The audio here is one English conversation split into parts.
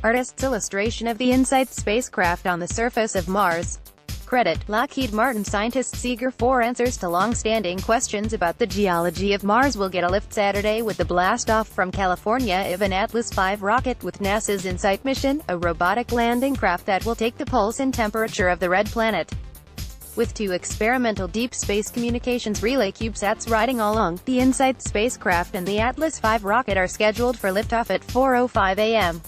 Artist's illustration of the InSight spacecraft on the surface of Mars. Credit: Lockheed Martin Scientists eager for answers to long-standing questions about the geology of Mars will get a lift Saturday with the blastoff from California of an Atlas V rocket with NASA's InSight mission, a robotic landing craft that will take the pulse and temperature of the red planet. With two experimental deep space communications relay CubeSats riding along, the InSight spacecraft and the Atlas V rocket are scheduled for liftoff at 4:05 a.m.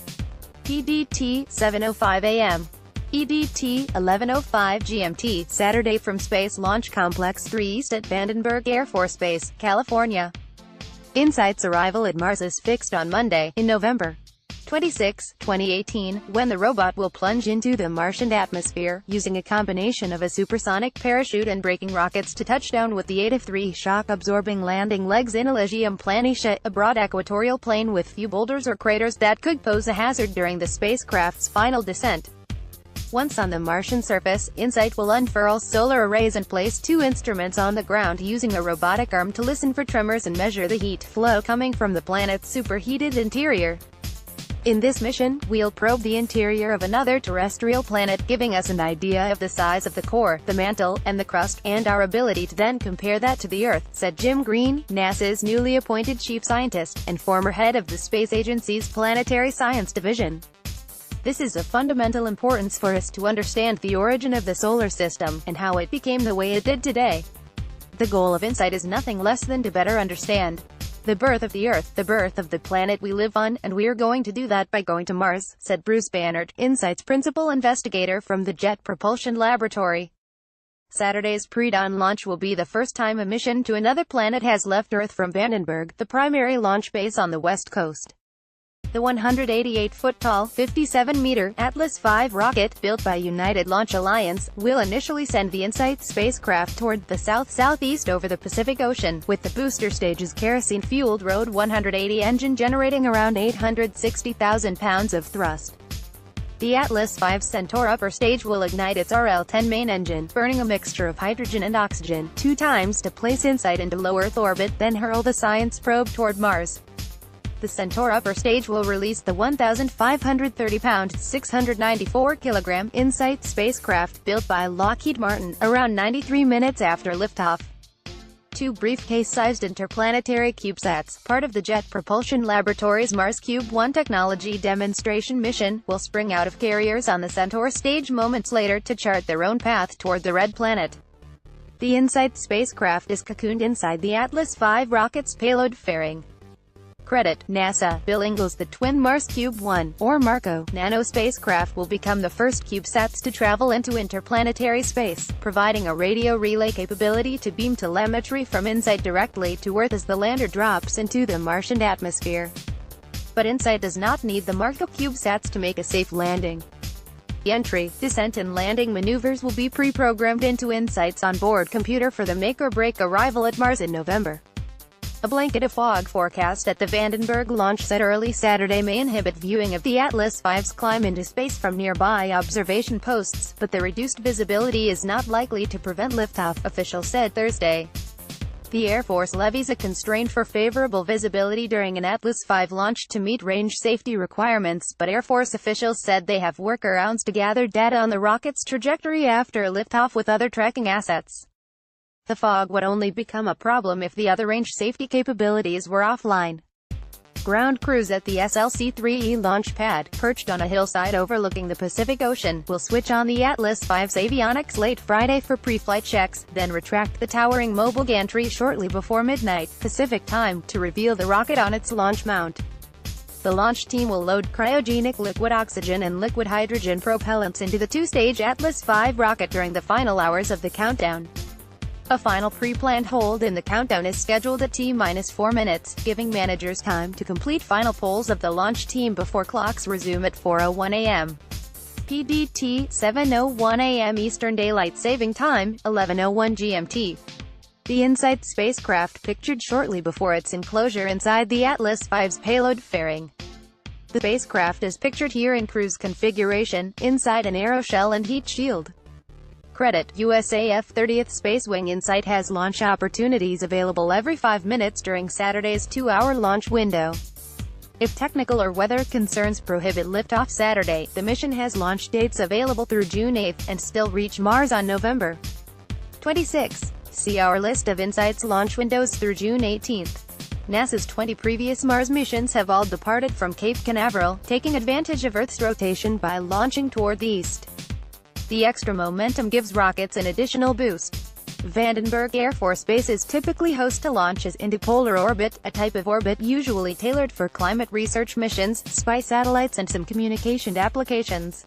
PDT, 7:05 a.m. EDT, 11:05 GMT, Saturday from Space Launch Complex 3 East at Vandenberg Air Force Base, California. InSight's arrival at Mars is fixed on Monday, in November 26, 2018, when the robot will plunge into the Martian atmosphere, using a combination of a supersonic parachute and braking rockets to touch down with the aid of 3 shock-absorbing landing legs in Elysium Planitia, a broad equatorial plain with few boulders or craters that could pose a hazard during the spacecraft's final descent. Once on the Martian surface, InSight will unfurl solar arrays and place 2 instruments on the ground using a robotic arm to listen for tremors and measure the heat flow coming from the planet's superheated interior. In this mission, we'll probe the interior of another terrestrial planet, giving us an idea of the size of the core, the mantle, and the crust, and our ability to then compare that to the Earth, said Jim Green, NASA's newly appointed chief scientist, and former head of the space agency's Planetary Science Division. This is of fundamental importance for us to understand the origin of the solar system, and how it became the way it did today. The goal of InSight is nothing less than to better understand the birth of the Earth, the birth of the planet we live on, and we're going to do that by going to Mars, said Bruce Bannard, InSight's principal investigator from the Jet Propulsion Laboratory. Saturday's pre-dawn launch will be the first time a mission to another planet has left Earth from Vandenberg, the primary launch base on the West Coast. The 188-foot-tall, 57-meter Atlas V rocket, built by United Launch Alliance, will initially send the InSight spacecraft toward the south-southeast over the Pacific Ocean, with the booster stage's kerosene-fueled Rode 180 engine generating around 860,000 pounds of thrust. The Atlas V's Centaur upper stage will ignite its RL-10 main engine, burning a mixture of hydrogen and oxygen, 2 times to place InSight into low Earth orbit, then hurl the science probe toward Mars. The Centaur upper stage will release the 1,530-pound, 694-kilogram InSight spacecraft, built by Lockheed Martin, around 93 minutes after liftoff. 2 briefcase-sized interplanetary CubeSats, part of the Jet Propulsion Laboratory's Mars Cube 1 technology demonstration mission, will spring out of carriers on the Centaur stage moments later to chart their own path toward the red planet. The InSight spacecraft is cocooned inside the Atlas V rocket's payload fairing. Credit: NASA. Bill Ingalls. The twin Mars Cube 1, or MARCO, nano spacecraft will become the first CubeSats to travel into interplanetary space, providing a radio relay capability to beam telemetry from InSight directly to Earth as the lander drops into the Martian atmosphere. But InSight does not need the MARCO CubeSats to make a safe landing. The entry, descent and landing maneuvers will be pre-programmed into InSight's onboard computer for the make-or-break arrival at Mars in November. A blanket of fog forecast at the Vandenberg launch site early Saturday may inhibit viewing of the Atlas V's climb into space from nearby observation posts, but the reduced visibility is not likely to prevent liftoff, officials said Thursday. The Air Force levies a constraint for favorable visibility during an Atlas V launch to meet range safety requirements, but Air Force officials said they have workarounds to gather data on the rocket's trajectory after liftoff with other tracking assets. The fog would only become a problem if the other range safety capabilities were offline. Ground crews at the SLC-3E launch pad, perched on a hillside overlooking the Pacific Ocean, will switch on the Atlas V's avionics late Friday for pre-flight checks, then retract the towering mobile gantry shortly before midnight, Pacific time, to reveal the rocket on its launch mount. The launch team will load cryogenic liquid oxygen and liquid hydrogen propellants into the 2-stage Atlas V rocket during the final hours of the countdown. A final pre-planned hold in the countdown is scheduled at T-4 minutes, giving managers time to complete final polls of the launch team before clocks resume at 4:01 a.m. PDT, 7:01 a.m. Eastern Daylight Saving Time, 11:01 GMT. The InSight spacecraft pictured shortly before its enclosure inside the Atlas V's payload fairing. The spacecraft is pictured here in cruise configuration, inside an aeroshell and heat shield. Credit: USAF 30th Space Wing. InSight has launch opportunities available every 5 minutes during Saturday's 2-hour launch window. If technical or weather concerns prohibit liftoff Saturday, the mission has launch dates available through June 8 and still reach Mars on November 26. See our list of InSight's launch windows through June 18. NASA's 20 previous Mars missions have all departed from Cape Canaveral, taking advantage of Earth's rotation by launching toward the east. The extra momentum gives rockets an additional boost. Vandenberg Air Force bases typically host a launches into polar orbit, a type of orbit usually tailored for climate research missions, spy satellites and some communication applications.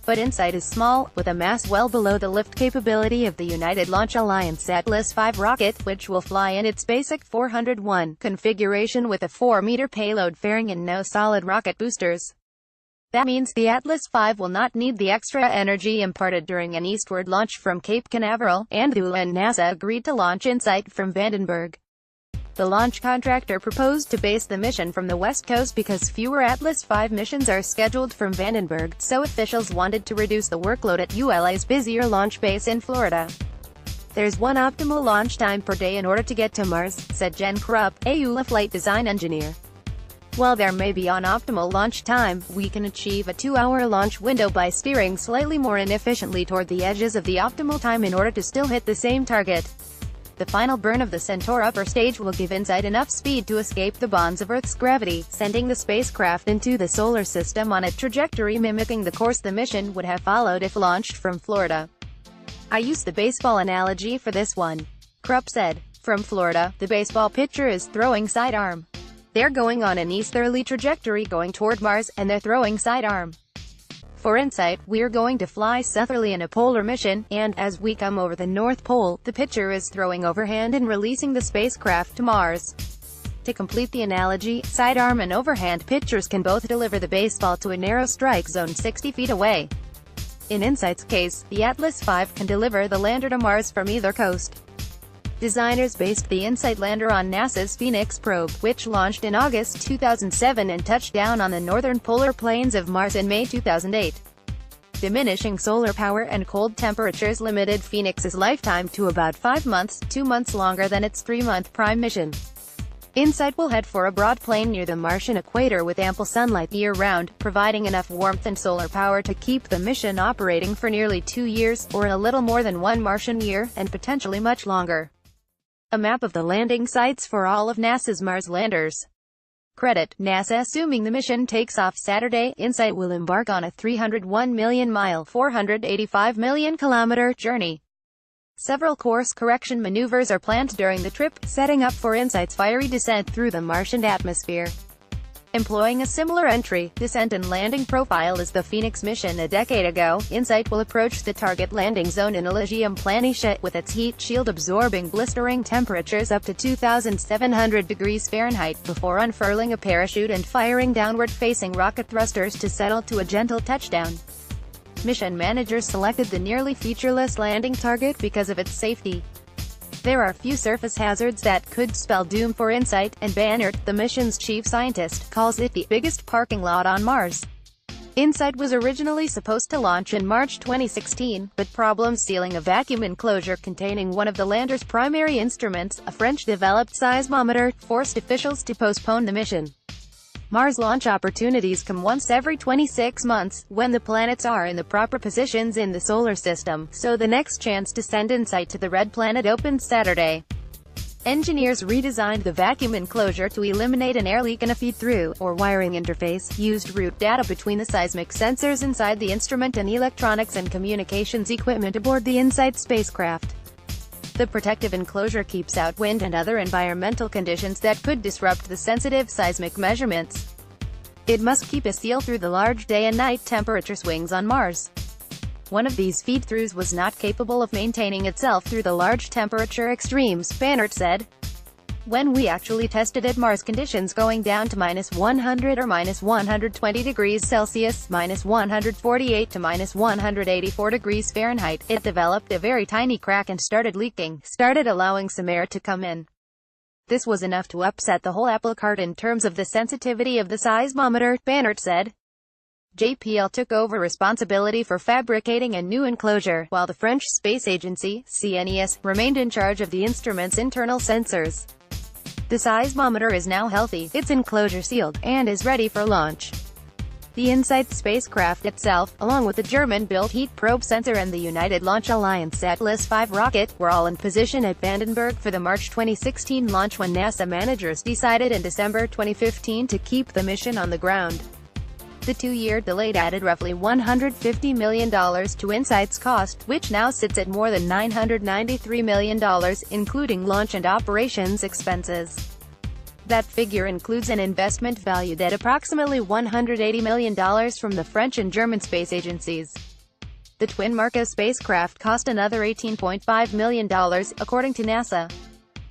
But InSight is small, with a mass well below the lift capability of the United Launch Alliance Atlas V rocket, which will fly in its basic 401 configuration with a 4-meter payload fairing and no solid rocket boosters. That means the Atlas V will not need the extra energy imparted during an eastward launch from Cape Canaveral, and the UN NASA agreed to launch InSight from Vandenberg. The launch contractor proposed to base the mission from the West Coast because fewer Atlas V missions are scheduled from Vandenberg, so officials wanted to reduce the workload at ULA's busier launch base in Florida. There's one optimal launch time per day in order to get to Mars, said Jen Krupp, a ULA flight design engineer. While there may be an optimal launch time, we can achieve a 2-hour launch window by steering slightly more inefficiently toward the edges of the optimal time in order to still hit the same target. The final burn of the Centaur upper stage will give InSight enough speed to escape the bonds of Earth's gravity, sending the spacecraft into the solar system on a trajectory mimicking the course the mission would have followed if launched from Florida. I use the baseball analogy for this one, Krupp said. From Florida, the baseball pitcher is throwing sidearm. They're going on an easterly trajectory going toward Mars, and they're throwing sidearm. For InSight, we're going to fly southerly in a polar mission, and, as we come over the North Pole, the pitcher is throwing overhand and releasing the spacecraft to Mars. To complete the analogy, sidearm and overhand pitchers can both deliver the baseball to a narrow strike zone 60 feet away. In InSight's case, the Atlas V can deliver the lander to Mars from either coast. Designers based the InSight lander on NASA's Phoenix probe, which launched in August 2007 and touched down on the northern polar plains of Mars in May 2008. Diminishing solar power and cold temperatures limited Phoenix's lifetime to about 5 months, 2 months longer than its 3-month prime mission. InSight will head for a broad plain near the Martian equator with ample sunlight year-round, providing enough warmth and solar power to keep the mission operating for nearly 2 years, or a little more than 1 Martian year, and potentially much longer. A map of the landing sites for all of NASA's Mars landers. Credit, NASA. Assuming the mission takes off Saturday, InSight will embark on a 301 million-mile, 485 million-kilometer journey. Several course correction maneuvers are planned during the trip, setting up for InSight's fiery descent through the Martian atmosphere. Employing a similar entry, descent and landing profile as the Phoenix mission a decade ago, InSight will approach the target landing zone in Elysium Planitia, with its heat shield absorbing blistering temperatures up to 2,700 degrees Fahrenheit, before unfurling a parachute and firing downward-facing rocket thrusters to settle to a gentle touchdown. Mission managers selected the nearly featureless landing target because of its safety. There are few surface hazards that could spell doom for InSight, and Bannert, the mission's chief scientist, calls it the biggest parking lot on Mars. InSight was originally supposed to launch in March 2016, but problems sealing a vacuum enclosure containing one of the lander's primary instruments, a French-developed seismometer, forced officials to postpone the mission. Mars launch opportunities come once every 26 months, when the planets are in the proper positions in the solar system, so the next chance to send InSight to the Red Planet opened Saturday. Engineers redesigned the vacuum enclosure to eliminate an air leak and a feed-through, or wiring interface, used route data between the seismic sensors inside the instrument and electronics and communications equipment aboard the InSight spacecraft. The protective enclosure keeps out wind and other environmental conditions that could disrupt the sensitive seismic measurements. It must keep a seal through the large day and night temperature swings on Mars. One of these feed-throughs was not capable of maintaining itself through the large temperature extremes, Bannert said. When we actually tested at Mars conditions going down to -100 or -120 degrees Celsius, -148 to -184 degrees Fahrenheit, it developed a very tiny crack and started leaking, allowing some air to come in. This was enough to upset the whole apple cart in terms of the sensitivity of the seismometer, Bannert said. JPL took over responsibility for fabricating a new enclosure, while the French space agency, CNES, remained in charge of the instrument's internal sensors. The seismometer is now healthy, its enclosure sealed, and is ready for launch. The InSight spacecraft itself, along with the German-built heat probe sensor and the United Launch Alliance Atlas V rocket, were all in position at Vandenberg for the March 2016 launch when NASA managers decided in December 2015 to keep the mission on the ground. The two-year delay added roughly $150 million to InSight's cost, which now sits at more than $993 million, including launch and operations expenses. That figure includes an investment valued at approximately $180 million from the French and German space agencies. The twin Marco spacecraft cost another $18.5 million, according to NASA.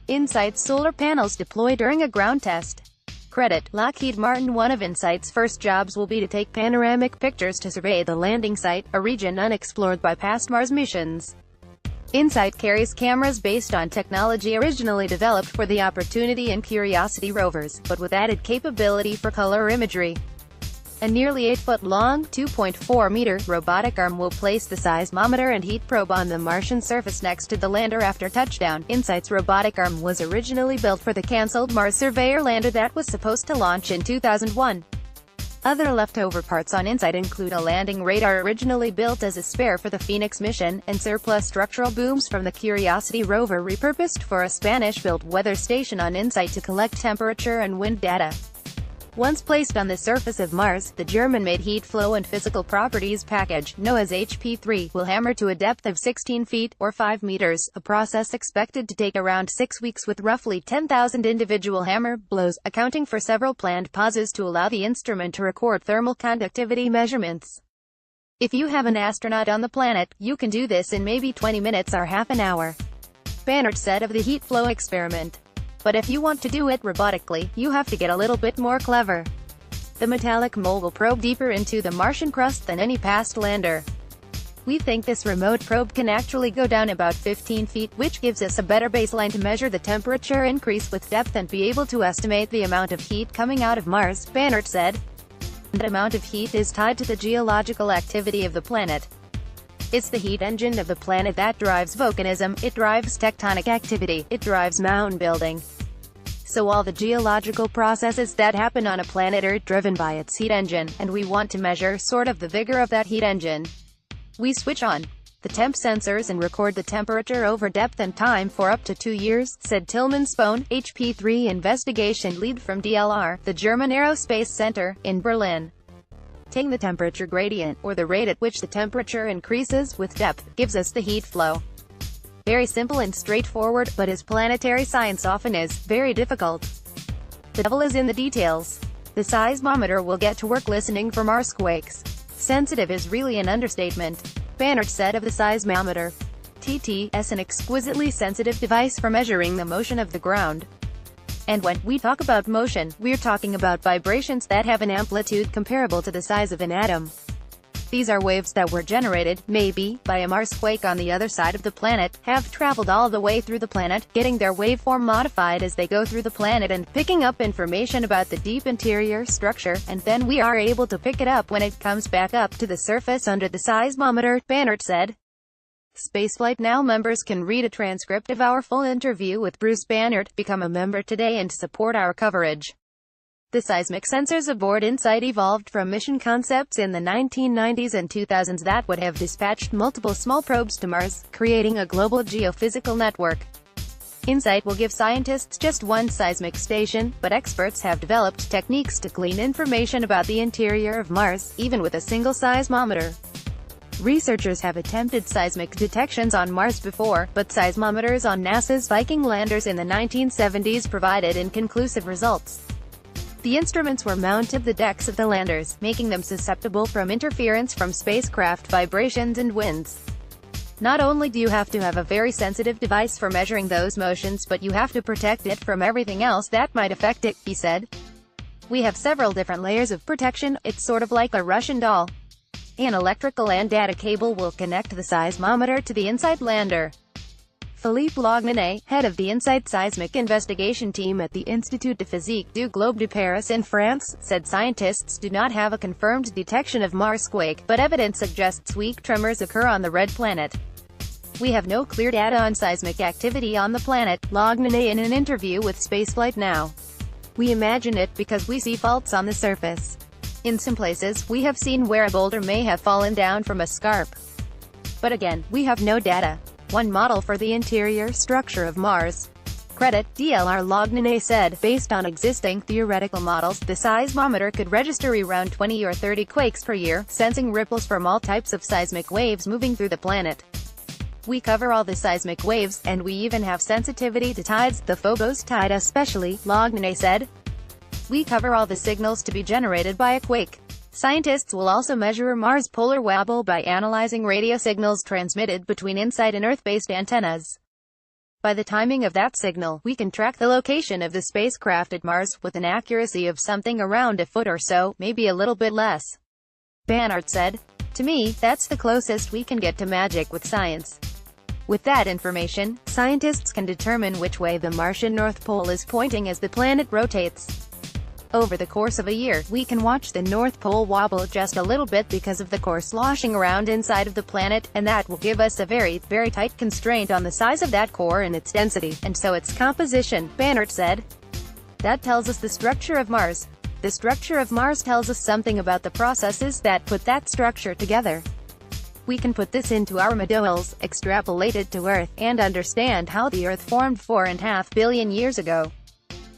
InSight's solar panels deployed during a ground test. Credit: Lockheed Martin. One of InSight's first jobs will be to take panoramic pictures to survey the landing site, a region unexplored by past Mars missions. InSight carries cameras based on technology originally developed for the Opportunity and Curiosity rovers, but with added capability for color imagery. A nearly 8-foot-long, 2.4-meter, robotic arm will place the seismometer and heat probe on the Martian surface next to the lander after touchdown. InSight's robotic arm was originally built for the cancelled Mars Surveyor lander that was supposed to launch in 2001. Other leftover parts on InSight include a landing radar originally built as a spare for the Phoenix mission, and surplus structural booms from the Curiosity rover repurposed for a Spanish-built weather station on InSight to collect temperature and wind data. Once placed on the surface of Mars, the German-made heat flow and physical properties package, known as HP3, will hammer to a depth of 16 feet, or 5 meters, a process expected to take around 6 weeks with roughly 10,000 individual hammer blows, accounting for several planned pauses to allow the instrument to record thermal conductivity measurements. If you have an astronaut on the planet, you can do this in maybe 20 minutes or half an hour, Bannert said of the heat flow experiment. But if you want to do it robotically, you have to get a little bit more clever. The metallic mole will probe deeper into the Martian crust than any past lander. We think this remote probe can actually go down about 15 feet, which gives us a better baseline to measure the temperature increase with depth and be able to estimate the amount of heat coming out of Mars, Bannert said. That amount of heat is tied to the geological activity of the planet. It's the heat engine of the planet that drives volcanism, it drives tectonic activity, it drives mound building. So all the geological processes that happen on a planet are driven by its heat engine, and we want to measure sort of the vigor of that heat engine. We switch on the temp sensors and record the temperature over depth and time for up to 2 years, said Tillman Spohn, HP3 investigation lead from DLR, the German Aerospace Center, in Berlin. Taking the temperature gradient, or the rate at which the temperature increases with depth, gives us the heat flow. Very simple and straightforward, but as planetary science often is, very difficult. The devil is in the details. The seismometer will get to work listening for Marsquakes. Sensitive is really an understatement, Bannert said of the seismometer. TT's an exquisitely sensitive device for measuring the motion of the ground. And when we talk about motion, we're talking about vibrations that have an amplitude comparable to the size of an atom. These are waves that were generated, maybe, by a Marsquake on the other side of the planet, have traveled all the way through the planet, getting their waveform modified as they go through the planet and picking up information about the deep interior structure, and then we are able to pick it up when it comes back up to the surface under the seismometer, Bannert said. Spaceflight Now members can read a transcript of our full interview with Bruce Bannert. Become a member today and support our coverage. The seismic sensors aboard InSight evolved from mission concepts in the 1990s and 2000s that would have dispatched multiple small probes to Mars, creating a global geophysical network. InSight will give scientists just one seismic station, but experts have developed techniques to glean information about the interior of Mars, even with a single seismometer. Researchers have attempted seismic detections on Mars before, but seismometers on NASA's Viking landers in the 1970s provided inconclusive results. The instruments were mounted to the decks of the landers, making them susceptible from interference from spacecraft vibrations and winds. Not only do you have to have a very sensitive device for measuring those motions, but you have to protect it from everything else that might affect it, he said. We have several different layers of protection, it's sort of like a Russian doll. An electrical and data cable will connect the seismometer to the InSight lander. Philippe Lognanet, head of the InSight seismic investigation team at the Institut de Physique du Globe de Paris in France, said scientists do not have a confirmed detection of Marsquake, but evidence suggests weak tremors occur on the red planet. We have no clear data on seismic activity on the planet, Lockheed in an interview with Spaceflight Now. We imagine it because we see faults on the surface. In some places, we have seen where a boulder may have fallen down from a scarp. But again, we have no data. One model for the interior structure of Mars. Credit, DLR Lockheed said, based on existing theoretical models, the seismometer could register around 20 or 30 quakes per year, sensing ripples from all types of seismic waves moving through the planet. We cover all the seismic waves, and we even have sensitivity to tides, the Phobos tide especially, Lockheed said. We cover all the signals to be generated by a quake. Scientists will also measure Mars' polar wobble by analyzing radio signals transmitted between InSight and Earth-based antennas. By the timing of that signal, we can track the location of the spacecraft at Mars, with an accuracy of something around a foot or so, maybe a little bit less. Bannard said. To me, that's the closest we can get to magic with science. With that information, scientists can determine which way the Martian North Pole is pointing as the planet rotates. Over the course of a year, we can watch the North Pole wobble just a little bit because of the core sloshing around inside of the planet, and that will give us a very, very tight constraint on the size of that core and its density, and so its composition, Bannard said. That tells us the structure of Mars. The structure of Mars tells us something about the processes that put that structure together. We can put this into our models, extrapolate it to Earth, and understand how the Earth formed 4.5 billion years ago.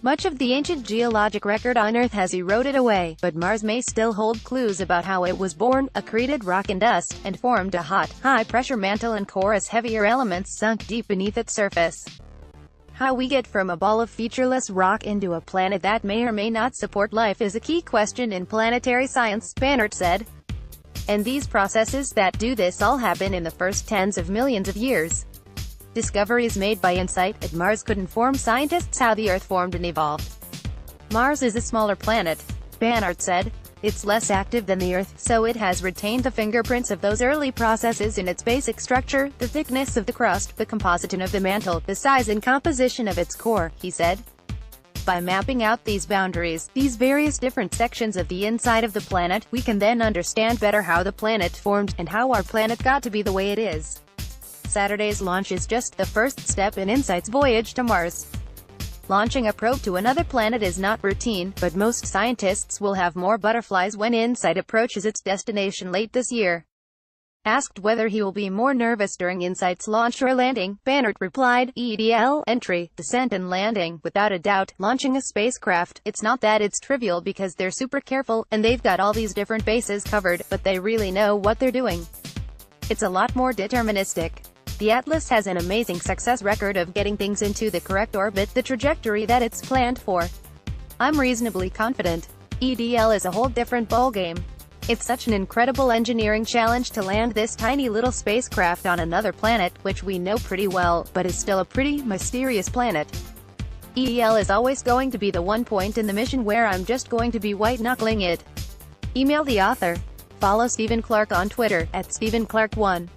Much of the ancient geologic record on Earth has eroded away, but Mars may still hold clues about how it was born, accreted rock and dust, and formed a hot, high-pressure mantle and core as heavier elements sunk deep beneath its surface. How we get from a ball of featureless rock into a planet that may or may not support life is a key question in planetary science, Bannard said. And these processes that do this all happen in the first tens of millions of years. Discoveries made by InSight at Mars could inform scientists how the Earth formed and evolved. Mars is a smaller planet, Bannard said. It's less active than the Earth, so it has retained the fingerprints of those early processes in its basic structure, the thickness of the crust, the composition of the mantle, the size and composition of its core, he said. By mapping out these boundaries, these various different sections of the inside of the planet, we can then understand better how the planet formed, and how our planet got to be the way it is. Saturday's launch is just the first step in InSight's voyage to Mars. Launching a probe to another planet is not routine, but most scientists will have more butterflies when InSight approaches its destination late this year. Asked whether he will be more nervous during InSight's launch or landing, Bannard replied, EDL, entry, descent and landing, without a doubt, launching a spacecraft, it's not that it's trivial because they're super careful, and they've got all these different bases covered, but they really know what they're doing. It's a lot more deterministic. The Atlas has an amazing success record of getting things into the correct orbit, the trajectory that it's planned for. I'm reasonably confident. EDL is a whole different ballgame. It's such an incredible engineering challenge to land this tiny little spacecraft on another planet, which we know pretty well, but is still a pretty mysterious planet. EDL is always going to be the one point in the mission where I'm just going to be white-knuckling it. Email the author. Follow Stephen Clark on Twitter, @StephenClark1.